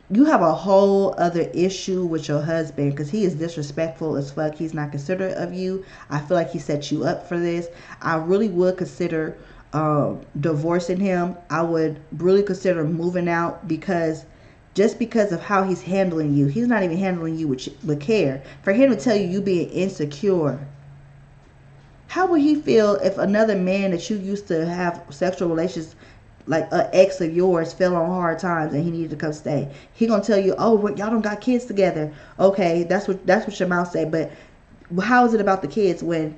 You have a whole other issue with your husband because he is disrespectful as fuck. He's not considerate of you. I feel like he set you up for this. I really would consider divorcing him. I would really consider moving out because of how he's handling you. He's not even handling you with care. For him to tell you being insecure, how would he feel if another man that you used to have sexual relations, like an ex of yours, fell on hard times and he needed to come stay? He gonna tell you, oh, y'all don't got kids together. Okay, that's what your mouth say. But how is it about the kids when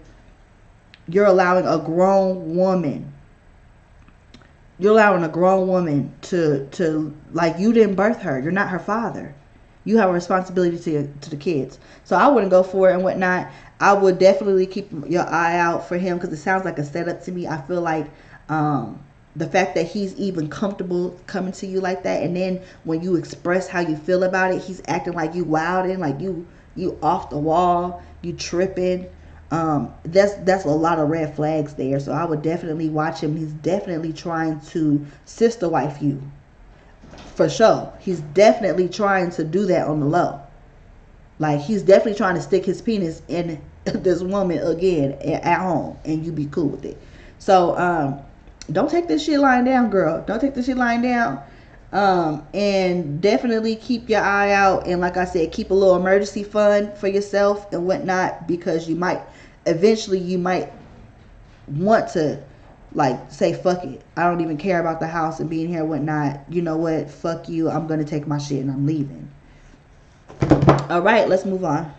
you're allowing a grown woman? You're allowing a grown woman to like, you didn't birth her. You're not her father. You have a responsibility to the kids. So I wouldn't go for it and whatnot. I would definitely keep your eye out for him because it sounds like a setup to me. I feel like the fact that he's even comfortable coming to you like that, and then when you express how you feel about it, he's acting like you wilding, like you off the wall, you tripping. That's a lot of red flags there. So I would definitely watch him. He's definitely trying to sister wife you. For sure. He's definitely trying to do that on the low. Like, he's definitely trying to stick his penis in this woman again at home, and you be cool with it. So, don't take this shit lying down, girl. Don't take this shit lying down. And definitely keep your eye out. And like I said, keep a little emergency fund for yourself and whatnot, because you might want to, like, say, fuck it, I don't even care about the house and being here and whatnot. You know what? Fuck you. I'm going to take my shit and I'm leaving. All right, let's move on.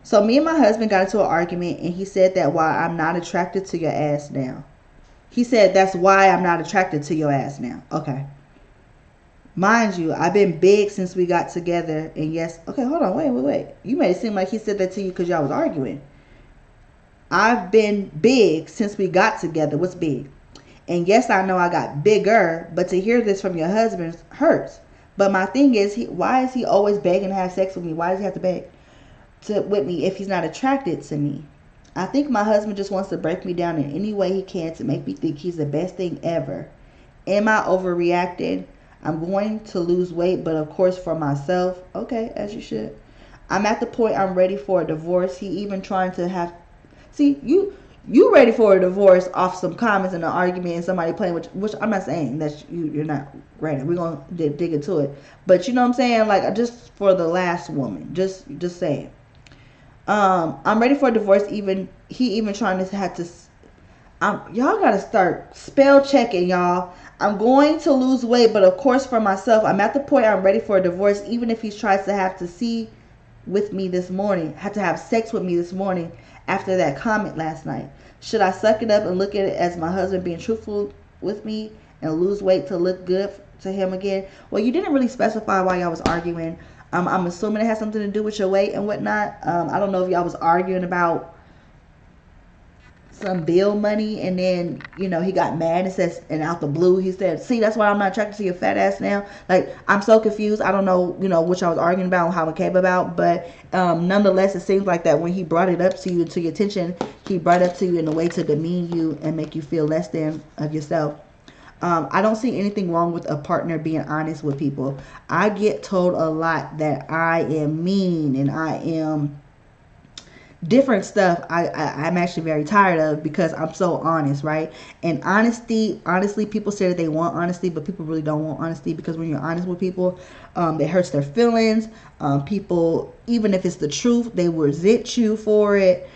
So me and my husband got into an argument, and he said that why I'm not attracted to your ass now. He said that's why I'm not attracted to your ass now. Okay. Mind you, I've been big since we got together. And yes, okay, hold on, wait. You made it seem like he said that to you because y'all was arguing. I've been big since we got together. What's big? And yes, I know I got bigger, but to hear this from your husband hurts. But my thing is, why is he always begging to have sex with me? Why does he have to beg with me if he's not attracted to me? I think my husband just wants to break me down in any way he can to make me think he's the best thing ever. Am I overreacting? I'm going to lose weight, but of course for myself. Okay, as you should. I'm at the point I'm ready for a divorce. He even trying to have... See, you ready for a divorce off some comments in an argument and somebody playing, which I'm not saying that you're not ready. We're going to dig into it. But you know what I'm saying? Like, just for the last woman. Just saying. I'm ready for a divorce. He even trying to have to... y'all got to start spell checking, y'all. I'm going to lose weight, but of course for myself. I'm at the point I'm ready for a divorce, even if he tries to have to see with me this morning, have to have sex with me this morning after that comment last night. Should I suck it up and look at it as my husband being truthful with me and lose weight to look good to him again? Well, you didn't really specify why y'all was arguing. I'm assuming it has something to do with your weight and whatnot. I don't know if y'all was arguing about some bill money, and then, you know, he got mad and says, and out the blue he said, see, that's why I'm not attracted to your fat ass now. Like, I'm so confused. I don't know, you know, what y'all was arguing about and how it came about, but nonetheless, it seems like that when he brought it up to you, to your attention, he brought it up to you in a way to demean you and make you feel less than of yourself. I don't see anything wrong with a partner being honest with people. I get told a lot that I am mean and I am different stuff I'm actually very tired of because I'm so honest, right? And honestly, people say that they want honesty, but people really don't want honesty, because when you're honest with people, it hurts their feelings. People, even if it's the truth, they will resent you for it.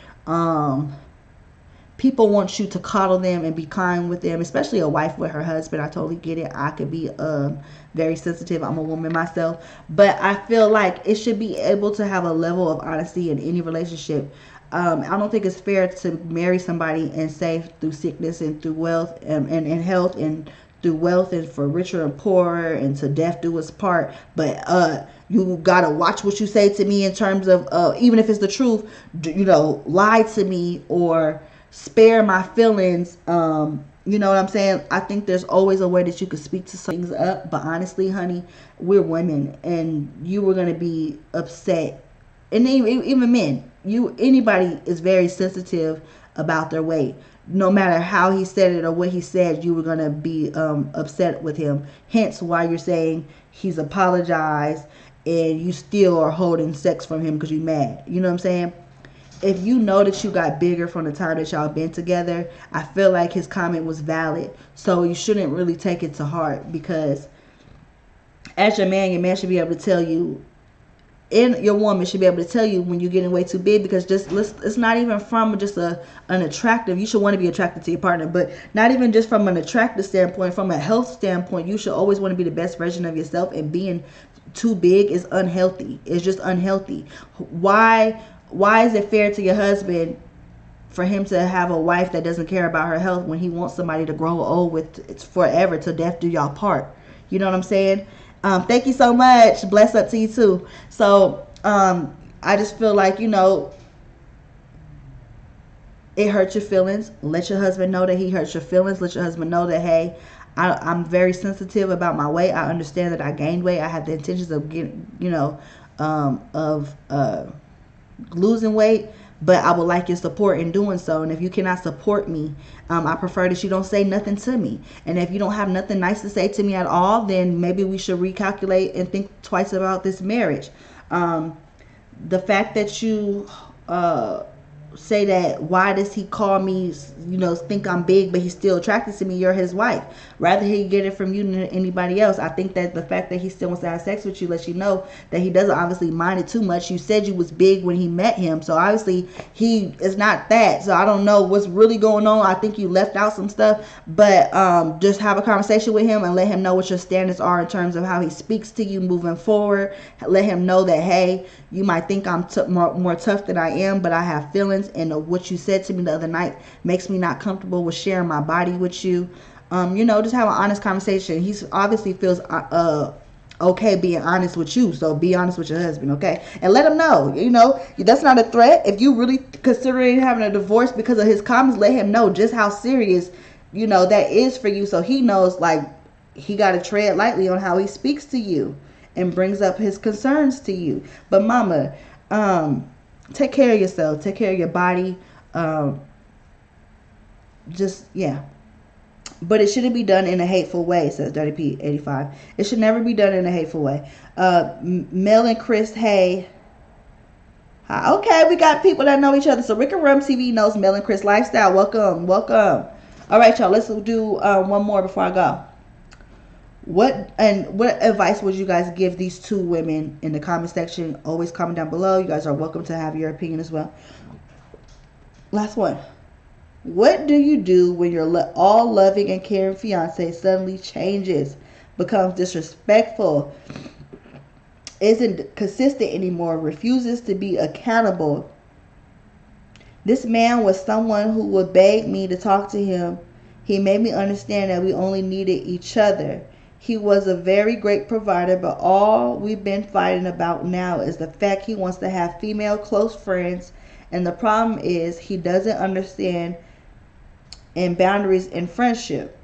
People want you to coddle them and be kind with them, especially a wife with her husband. I totally get it. I could be very sensitive. I'm a woman myself, but I feel like it should be able to have a level of honesty in any relationship. I don't think it's fair to marry somebody and say through sickness and through wealth and health and through wealth and for richer and poorer and to death do us part, but you gotta watch what you say to me in terms of even if it's the truth, lie to me or spare my feelings. You know what I'm saying? I think there's always a way that you could speak to things up, but honestly, honey, we're women, and you were gonna be upset, and even men. Anybody is very sensitive about their weight. No matter how he said it or what he said, you were gonna be upset with him. Hence, why you're saying he's apologized, and you still are holding sex from him because you're mad. You know what I'm saying? If you know that you got bigger from the time that y'all been together, I feel like his comment was valid. So you shouldn't really take it to heart, because as your man should be able to tell you, and your woman should be able to tell you when you're getting way too big, because it's not even from just an attractive. You should want to be attracted to your partner, but not even just from an attractive standpoint, from a health standpoint, you should always want to be the best version of yourself, and being too big is unhealthy. It's just unhealthy. Why is it fair to your husband for him to have a wife that doesn't care about her health when he wants somebody to grow old with? It's forever, till death do y'all part. You know what I'm saying? Thank you so much. Bless up to you too. So I just feel like, it hurts your feelings. Let your husband know that he hurts your feelings. Let your husband know that, hey, I'm very sensitive about my weight. I understand that I gained weight. I have the intentions of getting, losing weight, but I would like your support in doing so. And if you cannot support me, I prefer that you don't say nothing to me. And if you don't have nothing nice to say to me at all, then maybe we should recalculate and think twice about this marriage. The fact that you say that, why does he call me, think I'm big, but he's still attracted to me? You're his wife. Rather he get it from you than anybody else. I think that the fact that he still wants to have sex with you lets you know that he doesn't obviously mind it too much. You said you was big when he met him, so obviously he is not that. So I don't know what's really going on. I think you left out some stuff, but just have a conversation with him and let him know what your standards are in terms of how he speaks to you moving forward. Let him know that, hey, you might think I'm more tough than I am, but I have feelings, and what you said to me the other night makes me not comfortable with sharing my body with you. Just have an honest conversation. He obviously feels okay being honest with you, so be honest with your husband, okay? And let him know, that's not a threat. If you really considering having a divorce because of his comments, let him know just how serious, that is for you, so he knows, like, he got to tread lightly on how he speaks to you and brings up his concerns to you. But mama, take care of yourself, take care of your body. But it shouldn't be done in a hateful way, says Dirty P 85. It should never be done in a hateful way. Mel and Chris, hey. Hi. Okay, we got people that know each other. So Rick and Rum TV knows Mel and Chris lifestyle. Welcome. All right, y'all. Let's do one more before I go. What advice would you guys give these two women in the comment section? Always comment down below. You guys are welcome to have your opinion as well. Last one. What do you do when your all loving and caring fiance suddenly changes, becomes disrespectful, isn't consistent anymore, refuses to be accountable? This man was someone who would beg me to talk to him. He made me understand that we only needed each other. He was a very great provider, but all we've been fighting about now is the fact he wants to have female close friends, and the problem is he doesn't understand and boundaries in friendship.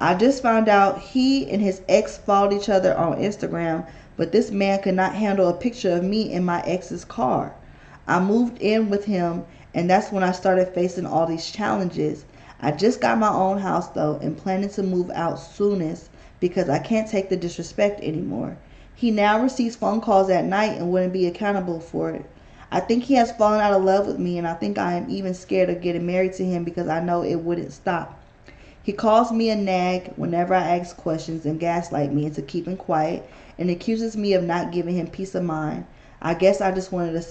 I just found out he and his ex followed each other on Instagram, but this man could not handle a picture of me in my ex's car. I moved in with him, and that's when I started facing all these challenges. I just got my own house though, and planning to move out soonest because I can't take the disrespect anymore. He now receives phone calls at night and wouldn't be accountable for it. I think he has fallen out of love with me, and I think I am even scared of getting married to him because I know it wouldn't stop. He calls me a nag whenever I ask questions and gaslight me into keeping quiet and accuses me of not giving him peace of mind. I guess I just wanted a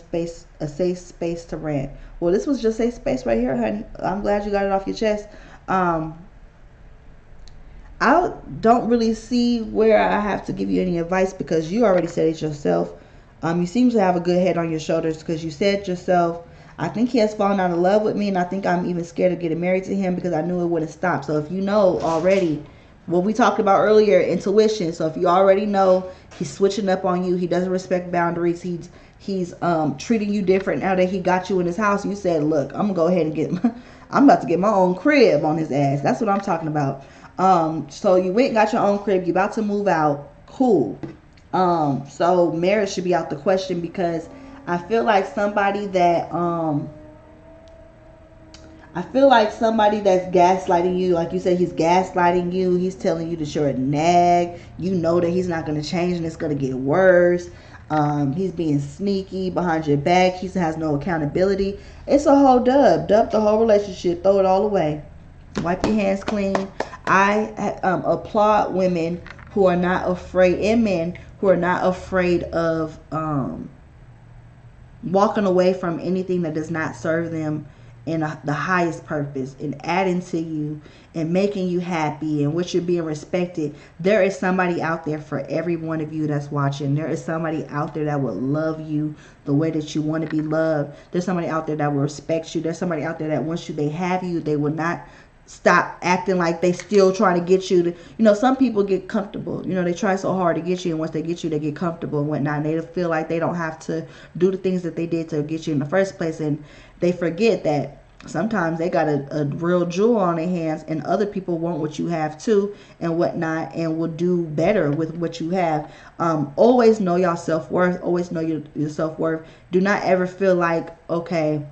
safe space to rant. Well, this was just safe space right here, honey. I'm glad you got it off your chest. Um, I don't really see where I have to give you any advice because you already said it yourself. You seem to have a good head on your shoulders because you said yourself, I think he has fallen out of love with me, and I think I'm even scared of getting married to him because I knew it wouldn't stop. So if you know already what we talked about earlier, intuition. So if you already know he's switching up on you, he doesn't respect boundaries, he's treating you different now that he got you in his house. You said, look, I'm gonna go ahead and I'm about to get my own crib on his ass. That's what I'm talking about. So you went and got your own crib. You about to move out. Cool. So marriage should be out the question because I feel like somebody that's gaslighting you. Like you said, he's gaslighting you. He's telling you that you're a nag. You know that he's not going to change and it's going to get worse. He's being sneaky behind your back. He has no accountability. It's a whole dub. Dub the whole relationship. Throw it all away. Wipe your hands clean. I applaud women who are not afraid, and men who are not afraid of walking away from anything that does not serve them in the highest purpose and adding to you and making you happy and which you're being respected. There is somebody out there for every one of you that's watching. There is somebody out there that will love you the way that you want to be loved. There's somebody out there that will respect you. There's somebody out there that once they have you, they will not stop acting like they still trying to get you to, some people get comfortable. They try so hard to get you, and once they get you, they get comfortable and whatnot. And they feel like they don't have to do the things that they did to get you in the first place, and they forget that sometimes they got a real jewel on their hands, and other people want what you have too and whatnot, and will do better with what you have. Always know your self-worth. Always know your self-worth. Do not ever feel like, okay,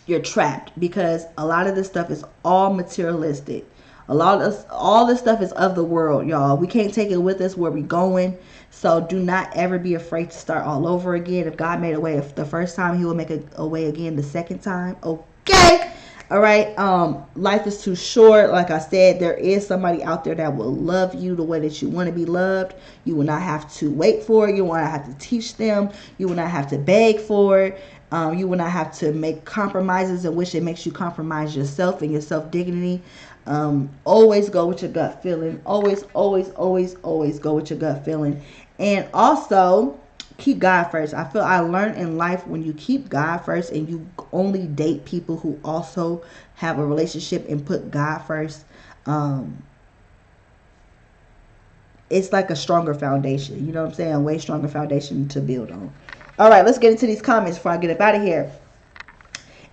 you're trapped, because a lot of this stuff is all materialistic. All this stuff is of the world, y'all. We can't take it with us where we're going. So do not ever be afraid to start all over again. If God made a way the first time, he will make a way again the second time. Okay. All right. Life is too short. Like I said, there is somebody out there that will love you the way that you want to be loved. You will not have to wait for it. You will not have to teach them. You will not have to beg for it. You will not have to make compromises in which it makes you compromise yourself and your self-dignity. Always go with your gut feeling. Always, always, always, always go with your gut feeling. And also, keep God first. I learned in life, when you keep God first and you only date people who also have a relationship and put God first, it's like a stronger foundation. You know what I'm saying? A way stronger foundation to build on. All right, let's get into these comments before I get up out of here.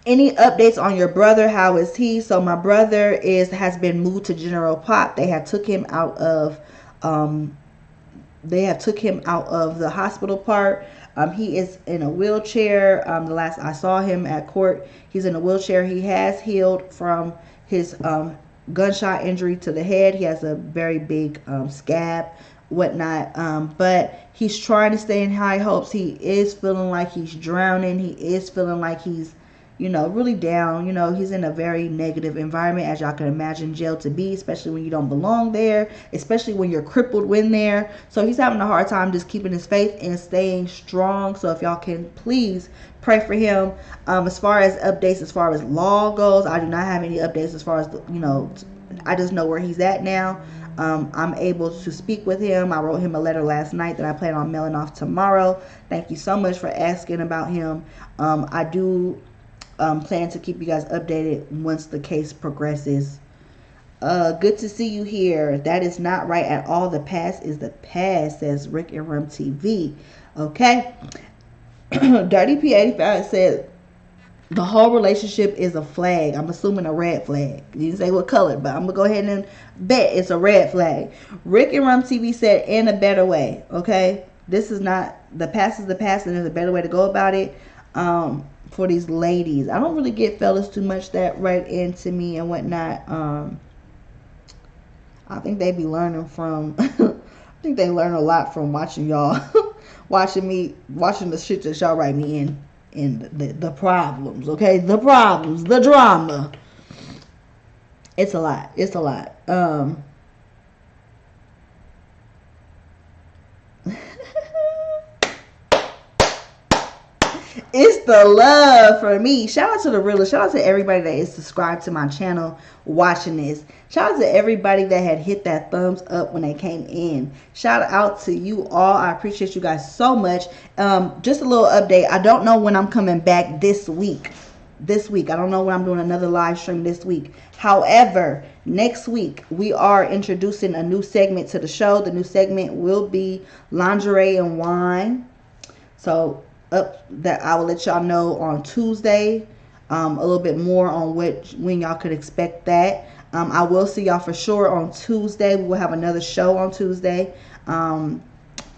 Any updates on your brother? How is he? So my brother has been moved to General Pop. They have took him out of the hospital part. He is in a wheelchair. The last I saw him at court, he's in a wheelchair. He has healed from his gunshot injury to the head. He has a very big scab, whatnot, but he's trying to stay in high hopes. He is feeling like he's drowning. He is feeling like he's really down. He's in a very negative environment, as y'all can imagine jail to be, especially when you don't belong there, especially when you're crippled when there. So he's having a hard time just keeping his faith and staying strong. So if y'all can please pray for him. As far as updates, as far as law goes, I do not have any updates as far as I just know where he's at now. I'm able to speak with him. I wrote him a letter last night that I plan on mailing off tomorrow. Thank you so much for asking about him. I do plan to keep you guys updated once the case progresses. Good to see you here. That is not right at all. The past is the past, says Rick and Rum TV. Okay. Dirty P85 said the whole relationship is a flag. I'm assuming a red flag. You didn't say what color, but I'm going to go ahead and bet it's a red flag. Rick and Rum TV said, in a better way. Okay. This is not, the past is the past, and there's a better way to go about it. For these ladies, I don't really get fellas too much that write into me and whatnot. I think they be learning from I think they learn a lot from watching y'all watching the shit that y'all write me in. and the problems, okay? The problems, the drama. It's a lot. It's a lot. It's the love for me. Shout out to the realest. Shout out to everybody that is subscribed to my channel watching this. Shout out to everybody that had hit that thumbs up when they came in. Shout out to you all. I appreciate you guys so much. Just a little update. I don't know when I'm coming back this week. I don't know when I'm doing another live stream this week. However, next week we are introducing a new segment to the show. The new segment will be lingerie and wine. So that I will let y'all know on Tuesday, a little bit more on when y'all could expect that. I will see y'all for sure on Tuesday. We will have another show on Tuesday.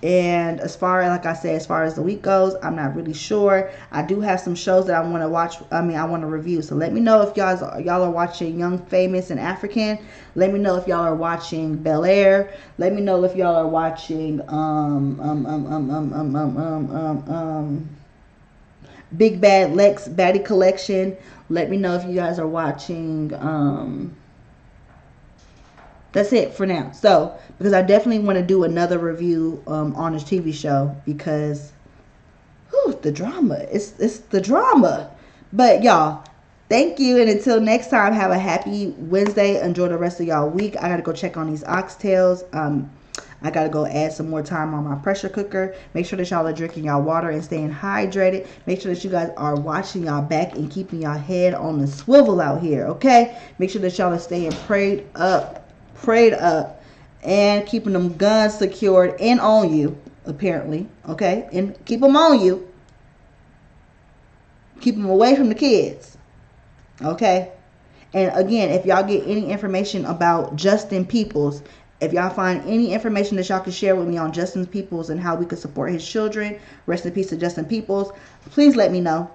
And as far as, like I said, as far as the week goes, I'm not really sure. I do have some shows that I want to watch. I want to review. So let me know if y'all are watching Young, Famous, and African. Let me know if y'all are watching Bel Air. Let me know if y'all are watching Big Bad Lex Baddie Collection. Let me know if you guys are watching. That's it for now. So, because I definitely want to do another review on this TV show because, the drama. It's the drama. But y'all, thank you, and until next time, have a happy Wednesday. Enjoy the rest of y'all week. I gotta go check on these oxtails. I gotta go add some more time on my pressure cooker. Make sure that y'all are drinking y'all water and staying hydrated. Make sure that you guys are watching y'all back and keeping y'all head on the swivel out here. Okay. Make sure that y'all are staying prayed up, and keeping them guns secured and on you, apparently. Okay. And keep them on you. Keep them away from the kids. Okay. And again, if y'all get any information about Justin Peoples, if y'all find any information that y'all can share with me on Justin Peoples and how we could support his children, rest in peace to Justin Peoples, please let me know.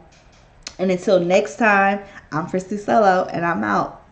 And until next time, I'm Prissy Solo, and I'm out.